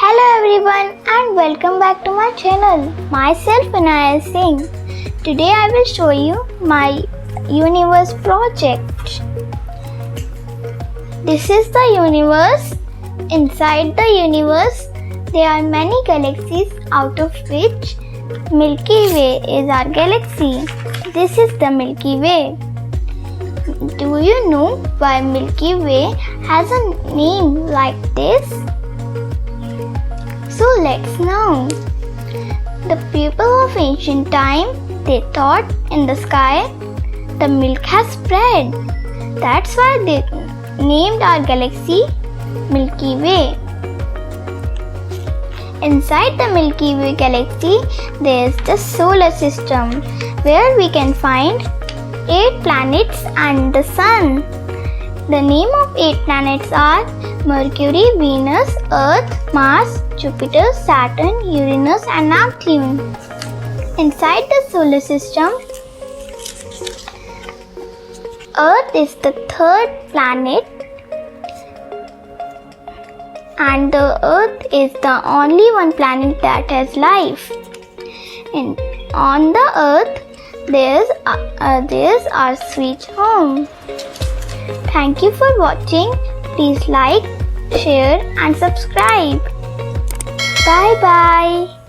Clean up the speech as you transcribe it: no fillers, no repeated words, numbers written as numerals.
Hello everyone and welcome back to my channel. Myself Vinaya Singh. Today I will show you my universe project. This is the universe. Inside the universe there are many galaxies, out of which Milky Way is our galaxy. This is the Milky Way. Do you know why Milky Way has a name like this? So let's know. The people of ancient time, they thought in the sky the milk has spread. That's why they named our galaxy Milky Way. Inside the Milky Way galaxy, there is the solar system where we can find 8 planets and the sun. The name of 8 planets are Mercury, Venus, Earth, Mars, Jupiter, Saturn, Uranus and Neptune. Inside the solar system, Earth is the 3rd planet, and the Earth is the only one planet that has life. And on the Earth, there's our sweet home. Thank you for watching. Please like, share and subscribe. Bye bye.